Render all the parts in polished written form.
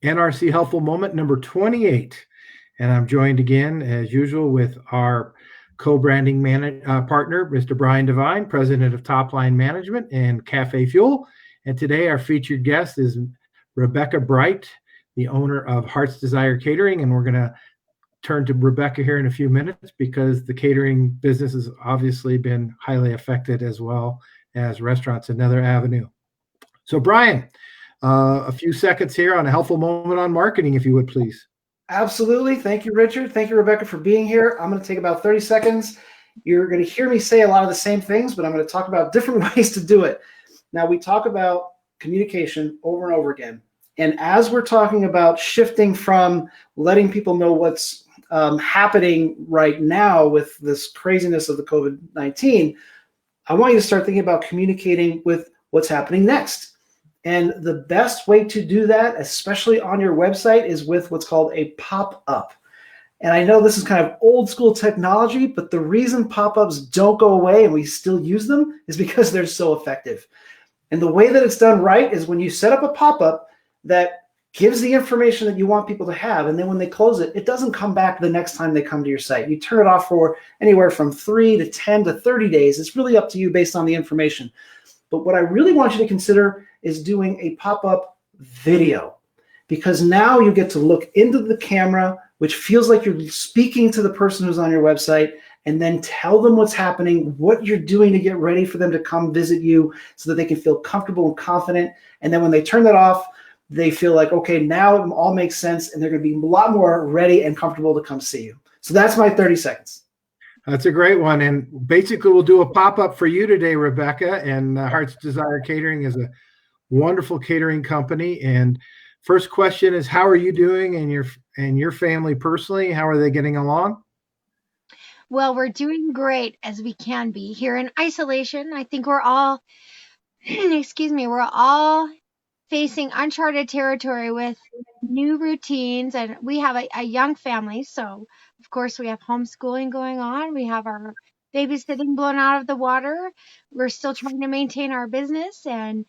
NRC Helpful Moment number 28. And I'm joined again, as usual, with our co-branding partner, Mr. Brian Devine, president of Top Line Management and Cafe Fuel. And today our featured guest is Rebecca Bright, the owner of Heart's Desire Catering. And we're going to turn to Rebecca here in a few minutes because the catering business has obviously been highly affected as well as restaurants, another avenue. So Brian, a few seconds here on a helpful moment on marketing, if you would, please. Absolutely. Thank you, Richard. Thank you, Rebecca, for being here. I'm going to take about 30 seconds. You're going to hear me say a lot of the same things, but I'm going to talk about different ways to do it. Now, we talk about communication over and over again. And as we're talking about shifting from letting people know what's happening right now with this craziness of the COVID-19, I want you to start thinking about communicating with what's happening next. And the best way to do that, especially on your website, is with what's called a pop-up. And I know this is kind of old school technology, but the reason pop-ups don't go away and we still use them is because they're so effective. And the way that it's done right is when you set up a pop-up that gives the information that you want people to have, and then when they close it, it doesn't come back the next time they come to your site. You turn it off for anywhere from 3 to 10 to 30 days. It's really up to you based on the information. But what I really want you to consider is doing a pop-up video, because now you get to look into the camera, which feels like you're speaking to the person who's on your website, and then tell them what's happening, what you're doing to get ready for them to come visit you so that they can feel comfortable and confident. And then when they turn that off, they feel like, okay, now it all makes sense, and they're going to be a lot more ready and comfortable to come see you. So that's my 30 seconds. That's a great one. And basically, we'll do a pop-up for you today, Rebecca. And Heart's Desire Catering is a wonderful catering company. And first question is, how are you doing and your family personally? How are they getting along? Well, we're doing great as we can be here in isolation. I think we're all, we're all facing uncharted territory with new routines, and we have a young family, so of course we have homeschooling going on. We have our babysitting blown out of the water. We're still trying to maintain our business and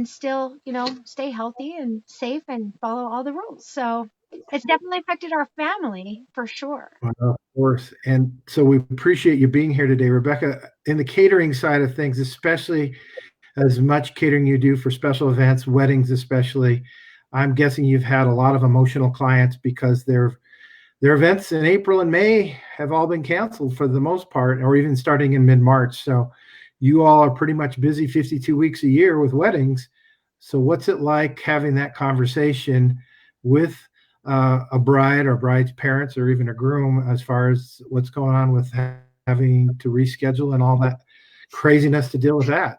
still, stay healthy and safe and follow all the rules. So it's definitely affected our family for sure. Well, of course. And so we appreciate you being here today, Rebecca. In the catering side of things, especially as much catering you do for special events, weddings especially, I'm guessing you've had a lot of emotional clients because their events in April and May have all been canceled for the most part, or even starting in mid-March. So you all are pretty much busy 52 weeks a year with weddings. So what's it like having that conversation with a bride or bride's parents or even a groom as far as what's going on with having to reschedule and all that craziness to deal with that?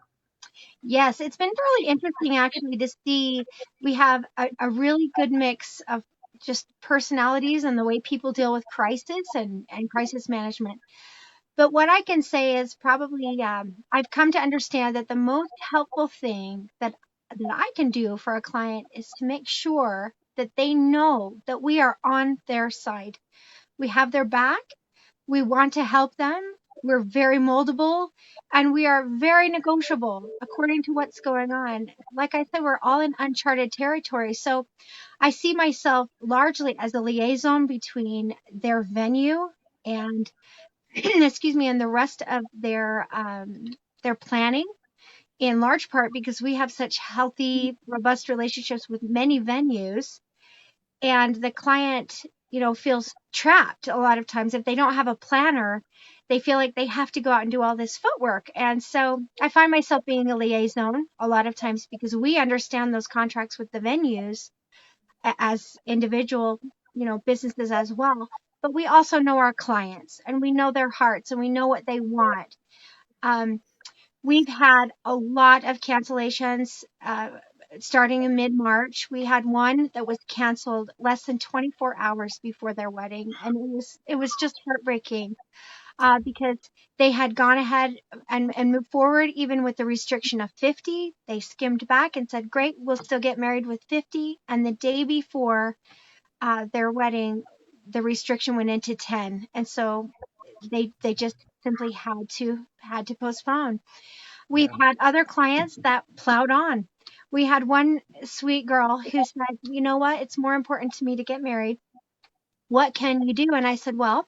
Yes, it's been really interesting actually to see. We have a really good mix of just personalities and the way people deal with crisis and crisis management. But what I can say is probably I've come to understand that the most helpful thing that I can do for a client is to make sure that they know that we are on their side. We have their back. We want to help them. We're very moldable and we are very negotiable according to what's going on. Like I said, we're all in uncharted territory. So I see myself largely as a liaison between their venue and and the rest of their planning, in large part because we have such healthy, robust relationships with many venues, and the client, feels trapped a lot of times if they don't have a planner. They feel like they have to go out and do all this footwork. And so I find myself being a liaison a lot of times because we understand those contracts with the venues as individual, businesses as well. But we also know our clients and we know their hearts and we know what they want. We've had a lot of cancellations starting in mid-March. We had one that was canceled less than 24 hours before their wedding, and it was just heartbreaking because they had gone ahead and moved forward even with the restriction of 50. They skimmed back and said, "Great, we'll still get married with 50." And the day before their wedding, the restriction went into 10, and so they just simply had to postpone. We've had other clients that plowed on. we had one sweet girl who said, you know what? It's more important to me to get married. What can you do? And I said, well,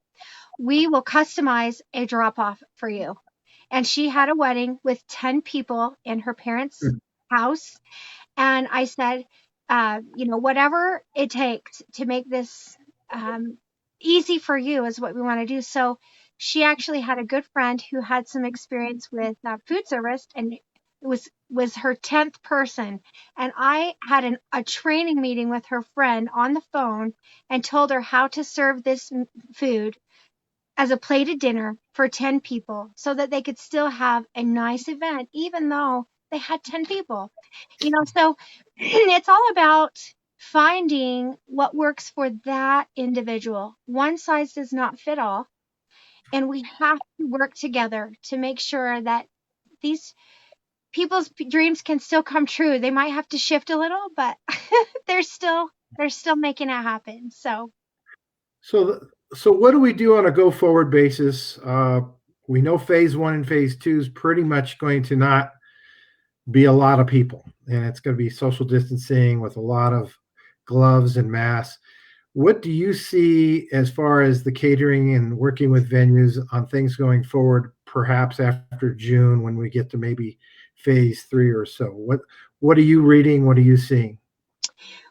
we will customize a drop off for you. And she had a wedding with 10 people in her parents' house. And I said, whatever it takes to make this easy for you is what we want to do. So she actually had a good friend who had some experience with food service, and it was her 10th person. And I had a training meeting with her friend on the phone and told her how to serve this food as a plated dinner for 10 people so that they could still have a nice event, even though they had 10 people. So it's all about finding what works for that individual. One size does not fit all. And we have to work together to make sure that these people's dreams can still come true. They might have to shift a little, but they're still making it happen. So So what do we do on a go forward basis? We know phase one and phase two is pretty much going to not be a lot of people, and it's going to be social distancing with a lot of gloves and masks. What do you see as far as the catering and working with venues on things going forward, perhaps after June when we get to maybe phase three or so? What are you reading? What are you seeing?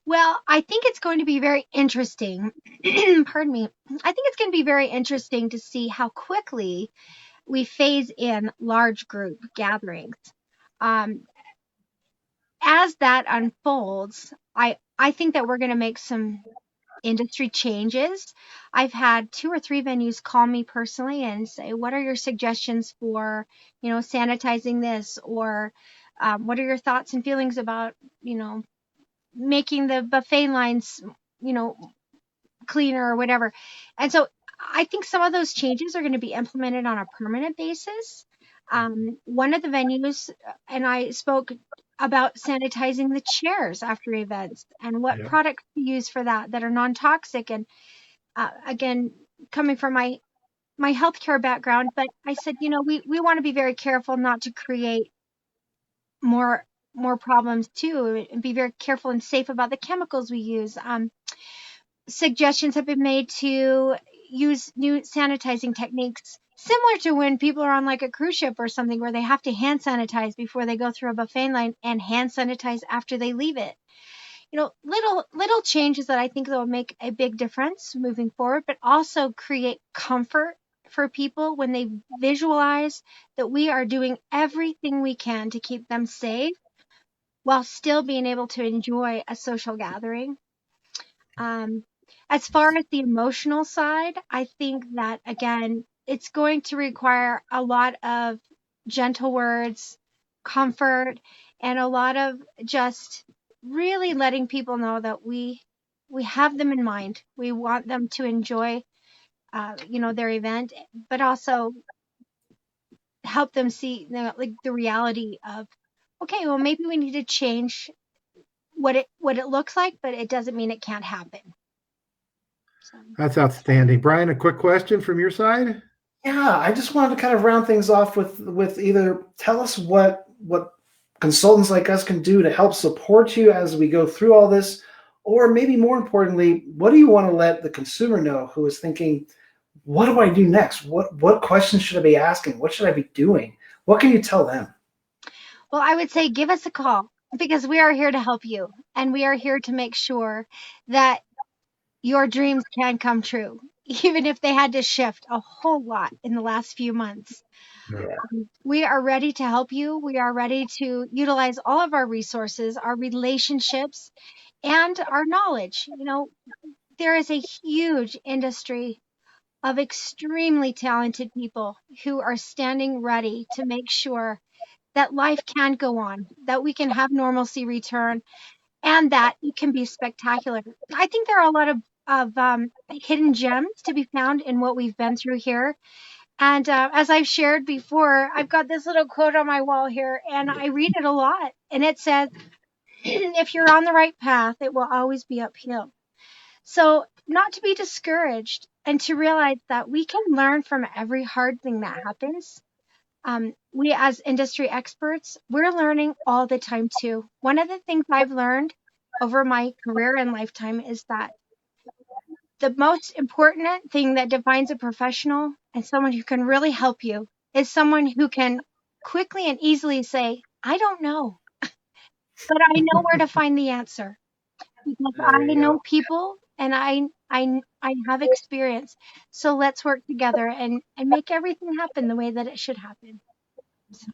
well, I think it's going to be very interesting. Pardon me. I think it's going to be very interesting to see how quickly we phase in large group gatherings. Um, as that unfolds, I think that we're going to make some industry changes. I've had 2 or 3 venues call me personally and say, "What are your suggestions for, sanitizing this?" Or "What are your thoughts and feelings about, making the buffet lines, you know, cleaner or whatever?" And so I think some of those changes are going to be implemented on a permanent basis. One of the venues and I spoke about sanitizing the chairs after events and what Yeah. products to use for that are non-toxic. And again, coming from my healthcare background, but I said, we want to be very careful not to create more more problems too, and be very careful and safe about the chemicals we use. Suggestions have been made to use new sanitizing techniques similar to when people are on like a cruise ship or something where they have to hand sanitize before they go through a buffet line and hand sanitize after they leave it. Little changes that I think will make a big difference moving forward, but also create comfort for people when they visualize that we are doing everything we can to keep them safe while still being able to enjoy a social gathering. Um, as far as the emotional side, I think that again, it's going to require a lot of gentle words, comfort, and a lot of just really letting people know that we have them in mind. We want them to enjoy, their event, but also help them see, like the reality of, okay, well, maybe we need to change what it looks like, but it doesn't mean it can't happen. So. That's outstanding. Brian, a quick question from your side? Yeah, I just wanted to kind of round things off with either tell us what consultants like us can do to help support you as we go through all this, or maybe more importantly, what do you want to let the consumer know who is thinking, what do I do next? What questions should I be asking? What should I be doing? What can you tell them? Well, I would say give us a call because we are here to help you and we are here to make sure that your dreams can come true, even if they had to shift a whole lot in the last few months. Yeah. We are ready to help you. We are ready to utilize all of our resources, our relationships, and our knowledge. There is a huge industry of extremely talented people who are standing ready to make sure that life can go on, that we can have normalcy return, and that it can be spectacular. I think there are a lot of hidden gems to be found in what we've been through here. And as I've shared before, I've got this little quote on my wall here, and I read it a lot. And it says, if you're on the right path, it will always be uphill. So, not to be discouraged and to realize that we can learn from every hard thing that happens. We as industry experts, we're learning all the time too. One of the things I've learned over my career and lifetime is that the most important thing that defines a professional and someone who can really help you is someone who can quickly and easily say, I don't know, but I know where to find the answer because There I you know go. people and I have experience. So let's work together and make everything happen the way that it should happen. So,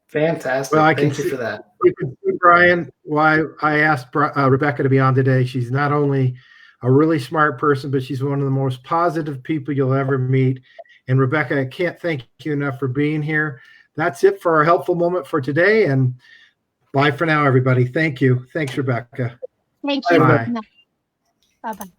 Fantastic. Well, Thank you for that. you can see, Brian, why I asked Rebecca to be on today. She's not only a really smart person, but she's one of the most positive people you'll ever meet. And Rebecca, I can't thank you enough for being here. That's it for our helpful moment for today. And bye for now, everybody. Thank you. Thanks, Rebecca. thank Bye, you. everybody. Bye. Bye bye.